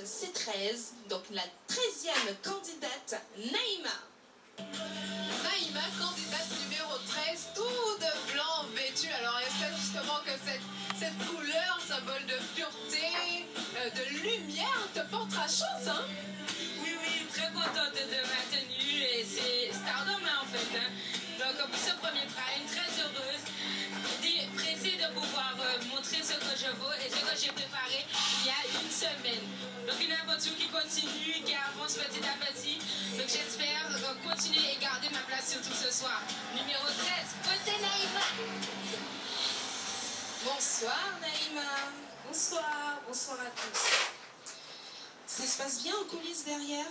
c'est 13, donc la 13e candidate, Naïma. Naïma, candidate numéro 13, tout de blanc vêtue. Alors, est-ce que justement que cette couleur, symbole de pureté, de lumière, te portera chance, hein? Oui, très contente de ma tenue et c'est Stardom en fait. Hein. Donc pour ce premier prime, très heureuse, pressée de pouvoir montrer ce que je vaux et ce que j'ai préparé il y a une semaine. Donc une aventure qui continue, qui avance petit à petit. Donc j'espère continuer et garder ma place surtout ce soir. Numéro 13, côté Naïma. Bonsoir Naïma. Bonsoir à tous. Ça se passe bien en coulisses derrière?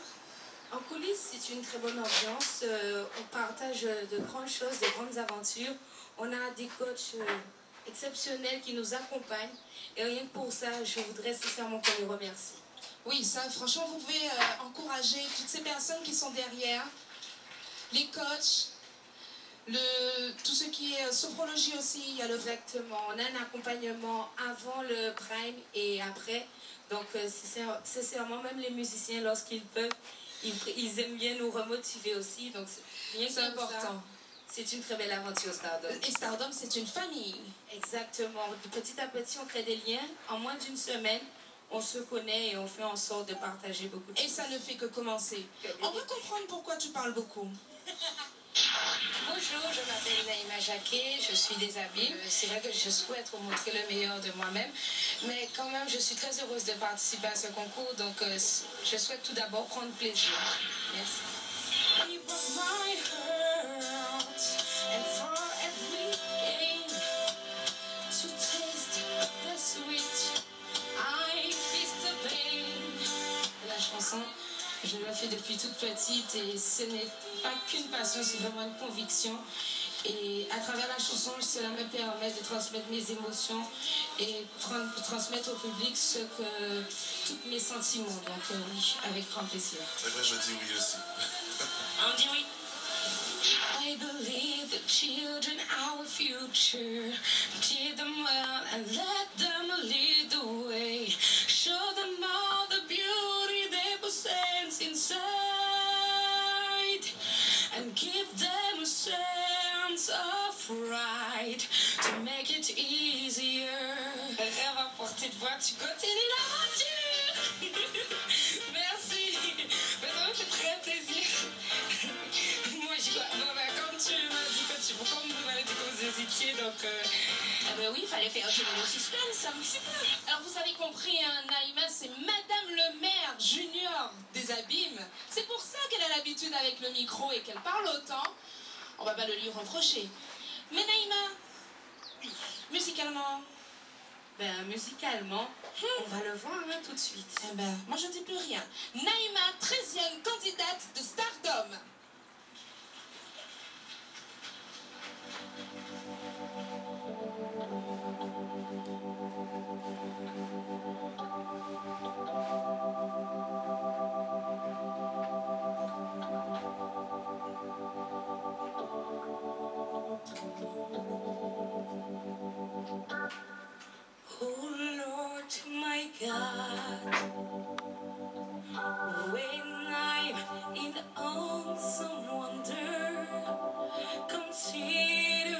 En coulisses, c'est une très bonne ambiance. On partage de grandes choses, de grandes aventures. On a des coachs exceptionnels qui nous accompagnent. Et rien que pour ça, je voudrais sincèrement qu'on les remercie. Oui, ça, franchement, vous pouvez encourager toutes ces personnes qui sont derrière, les coachs, tout ce qui est sophrologie aussi. Il y a Exactement. On a un accompagnement avant le prime et après. Donc, sincèrement, même les musiciens, lorsqu'ils peuvent, ils aiment bien nous remotiver aussi. Donc, c'est important. C'est une très belle aventure, Stardom. Et Stardom, c'est une famille. Exactement. Petit à petit, on crée des liens. En moins d'une semaine, on se connaît et on fait en sorte de partager beaucoup de choses. Et ça ne fait que commencer. On va comprendre pourquoi tu parles beaucoup. Bonjour, je m'appelle Naïma Jacquet, je suis des Abîmes. C'est vrai que je souhaite vous montrer le meilleur de moi-même, mais quand même, je suis très heureuse de participer à ce concours, donc je souhaite tout d'abord prendre plaisir. Merci. La chanson, je la fais depuis toute petite et ce n'est pas qu'une passion, c'est vraiment une conviction. Et à travers la chanson, cela me permet de transmettre mes émotions et transmettre au public tous mes sentiments. Donc oui, avec grand plaisir. C'est vrai, je dis oui aussi. On dit oui. I believe the children are our future. Teach them well and let them lead the way. Show them all the beauty they possess inside. And give them a sense of pride to make it easier. Rêve à portée de voix, tu continues l'aventure. Merci. Mais ça me fait très plaisir. Moi, j'y crois. Comme tu m'as dit comme vous m'avez dit que vous hésitiez, donc ben oui, il fallait faire du suspense un petit peu. Alors vous avez compris, hein, Naïma, c'est Madame le maire junior des Abîmes. C'est pour ça qu'elle a l'habitude avec le micro et qu'elle parle autant. On va pas le lui reprocher. Mais Naïma, musicalement, musicalement, on va le voir hein, tout de suite. Eh ben, moi je dis plus rien. Naïma, 13e candidate de Stardom. Oh Lord, my God, when I'm in awesome wonder, consider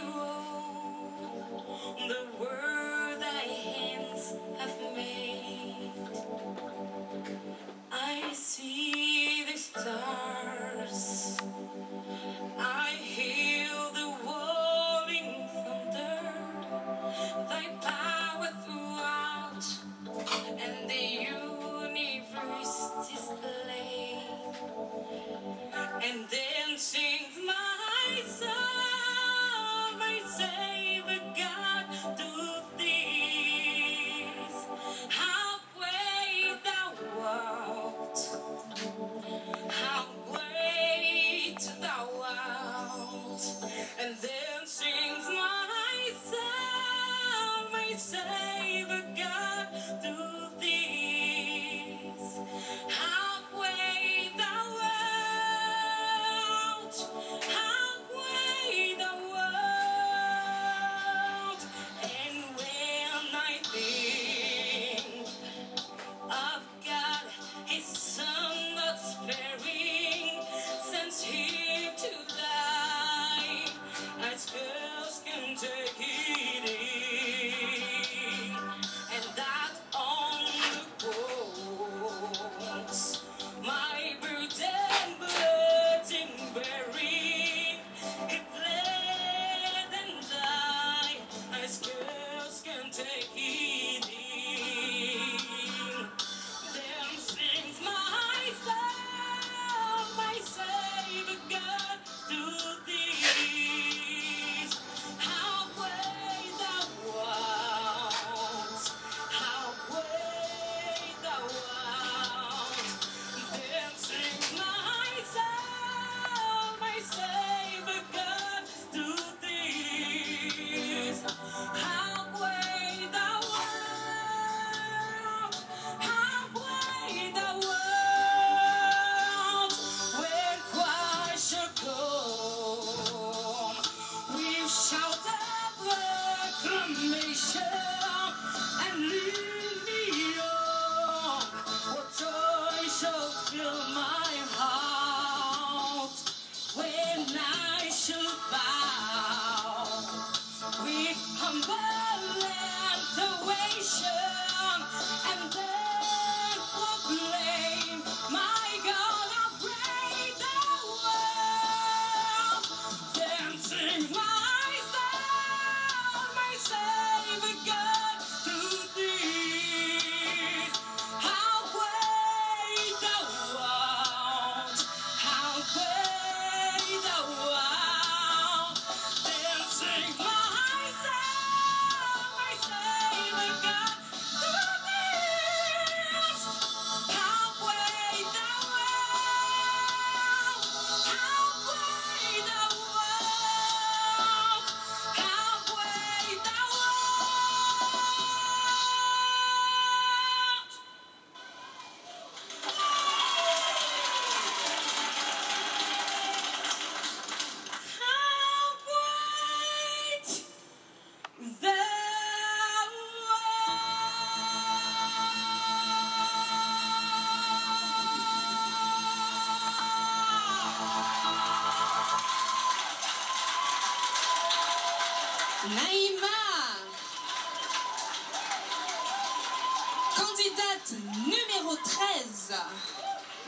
Candidate numéro 13.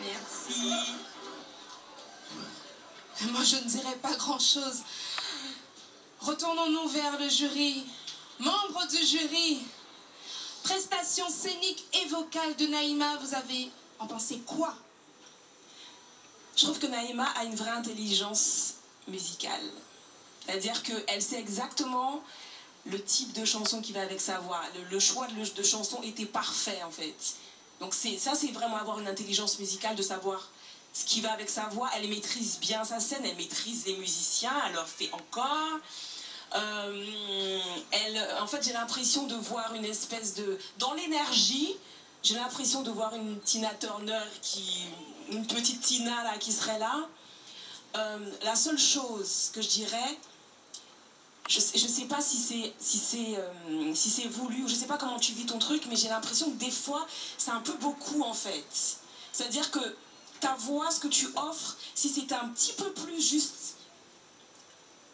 Merci. Moi, je ne dirais pas grand-chose. Retournons-nous vers le jury. Membres du jury, prestations scéniques et vocales de Naïma, vous avez en pensé quoi? Je trouve que Naïma a une vraie intelligence musicale. C'est-à-dire qu'elle sait exactement le type de chanson qui va avec sa voix. Le choix de chanson était parfait, en fait. Donc ça, c'est vraiment avoir une intelligence musicale, de savoir ce qui va avec sa voix. Elle maîtrise bien sa scène, elle maîtrise les musiciens, elle leur fait encore. En fait, j'ai l'impression de voir une espèce de... Dans l'énergie, j'ai l'impression de voir une Tina Turner, une petite Tina là, qui serait là. La seule chose que je dirais, je sais pas si c'est voulu, ou je sais pas comment tu vis ton truc, mais j'ai l'impression que des fois, c'est un peu beaucoup en fait. C'est-à-dire que ta voix, ce que tu offres, si c'était un petit peu plus juste,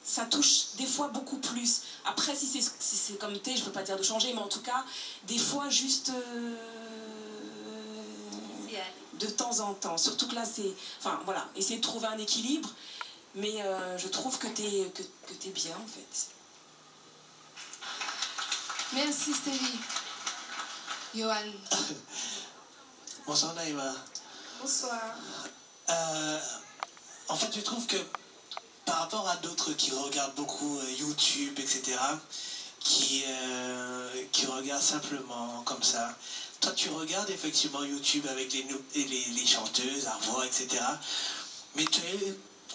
ça touche des fois beaucoup plus. Après, si c'est comme t'es, je peux pas dire de changer, mais en tout cas, des fois juste de temps en temps. Surtout que là, c'est... Enfin, voilà, essayer de trouver un équilibre, mais je trouve que t'es bien, en fait. Merci, Stevie. Johan. Bonsoir, Naïma. Bonsoir. En fait, je trouve que par rapport à d'autres qui regardent beaucoup YouTube, etc., qui regardent simplement comme ça, toi, tu regardes effectivement YouTube avec les chanteuses, la voix, etc., mais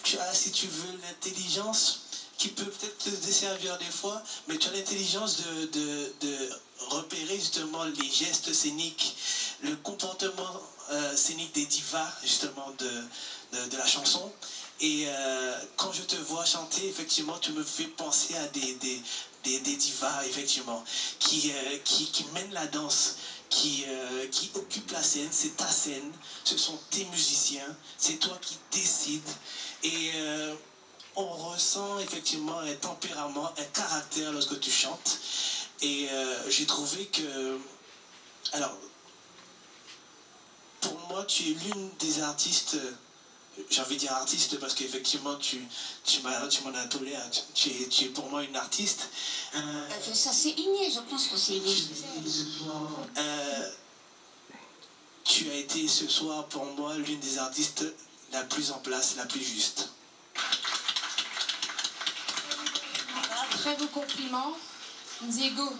tu as, si tu veux, l'intelligence qui peut peut-être te desservir des fois, mais tu as l'intelligence de repérer justement les gestes scéniques, le comportement scénique des divas, justement, de la chanson. Et quand je te vois chanter, effectivement, tu me fais penser à des divas, effectivement, qui mènent la danse, qui occupent la scène. C'est ta scène, ce sont tes musiciens, c'est toi qui décides. Et on ressent effectivement un tempérament, un caractère lorsque tu chantes. Et j'ai trouvé que... Alors, pour moi, tu es l'une des artistes... J'ai envie de dire artiste parce qu'effectivement tu m'en as toléré, tu es pour moi une artiste. Ça c'est inné, je pense que c'est inné. Tu as été ce soir pour moi l'une des artistes la plus en place, la plus juste. Très beau compliment. Diego.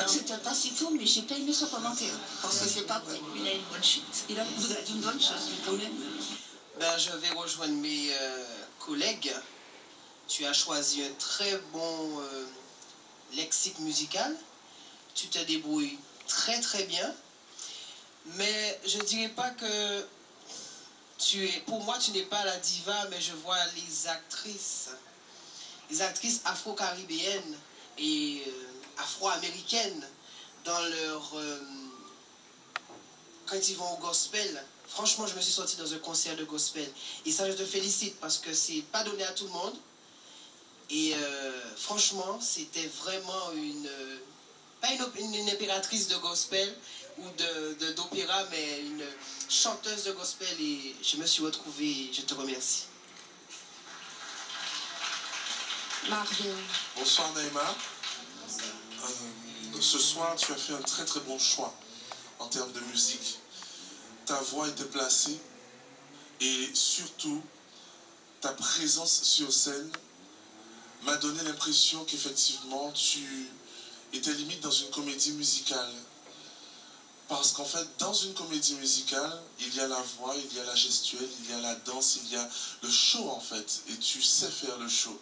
C'était pas si tout, mais j'ai pas aimé son commentaire. Parce que c'est pas vrai. Il a une bonne chute. Il a dit une bonne chose, quand même. Ben, je vais rejoindre mes collègues. Tu as choisi un très bon lexique musical. Tu te débrouilles très très bien. Mais je dirais pas que pour moi, tu n'es pas la diva, mais je vois les actrices afro-caribéennes et afro-américaines dans leur... quand ils vont au gospel. Franchement, je me suis sortie dans un concert de gospel. Et ça, je te félicite parce que c'est pas donné à tout le monde. Et franchement, c'était vraiment pas une impératrice de gospel ou d'opéra, mais une chanteuse de gospel. Et je me suis retrouvée, je te remercie. Marvin. Bonsoir Naïma. Ce soir, tu as fait un très très bon choix en termes de musique. Ta voix était placée et surtout, ta présence sur scène m'a donné l'impression qu'effectivement, tu étais limite dans une comédie musicale. Parce qu'en fait, dans une comédie musicale, il y a la voix, il y a la gestuelle, il y a la danse, il y a le show en fait. Et tu sais faire le show.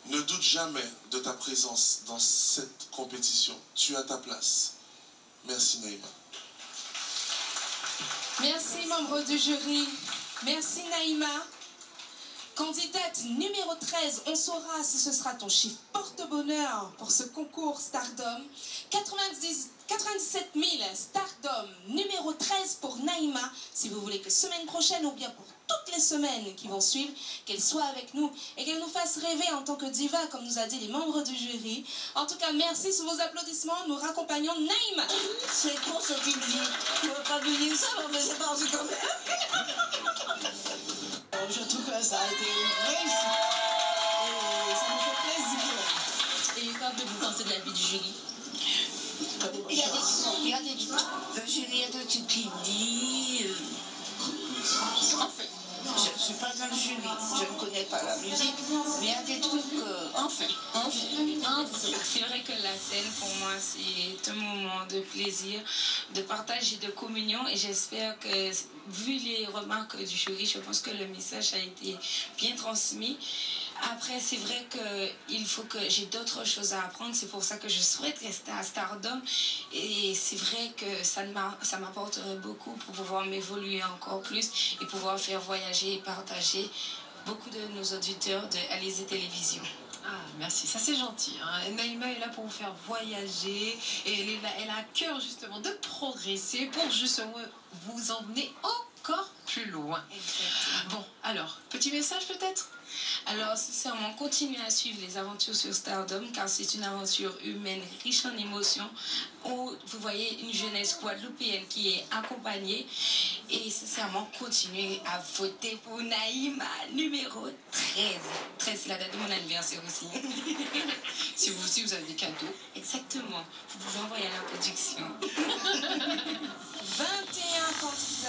Ne doute jamais de ta présence dans cette compétition. Tu as ta place. Merci Naïma. Merci membres du jury. Merci Naïma. Candidate numéro 13, on saura si ce sera ton chiffre porte-bonheur pour ce concours Stardom. 97 000 Stardom numéro 13 pour Naïma. Si vous voulez que semaine prochaine ou bien pour toute toutes les semaines qui vont suivre, qu'elle soit avec nous et qu'elle nous fasse rêver en tant que diva, comme nous a dit les membres du jury. En tout cas, merci sous vos applaudissements. Nous raccompagnons Naïma. C'est con ce qu'il dit. Tu ne veux pas lui dire ça, mais c'est pas envie quand même. Je trouve que ça a été réussi. Et ça me fait plaisir. Et quoi vous pensez de la vie du jury? Il y a des trucs. Le jury, il y a des trucs qui dit. Enfin, je ne suis pas dans le jury, je ne connais pas la musique, mais il y a des trucs. Enfin. C'est vrai que la scène, pour moi, c'est un moment de plaisir, de partage et de communion. Et j'espère que, vu les remarques du jury, je pense que le message a été bien transmis. Après, c'est vrai qu'il faut que j'ai d'autres choses à apprendre. C'est pour ça que je souhaite rester à Stardom. Et c'est vrai que ça m'apporterait beaucoup pour pouvoir m'évoluer encore plus et pouvoir faire voyager et partager beaucoup de nos auditeurs de Alizé Télévision. Ah, merci, ça c'est gentil. Hein. Naïma est là pour vous faire voyager et elle a à cœur justement de progresser pour justement vous emmener encore plus loin. Exactement. Bon, alors, petit message peut-être? Alors, sincèrement, continuez à suivre les aventures sur Stardom, car c'est une aventure humaine riche en émotions, où vous voyez une jeunesse guadeloupéenne qui est accompagnée. Et sincèrement, continuez à voter pour Naïma, numéro 13. 13, c'est la date de mon anniversaire aussi. si vous avez des cadeaux. Exactement. Vous pouvez envoyer à la production. 21 candidats.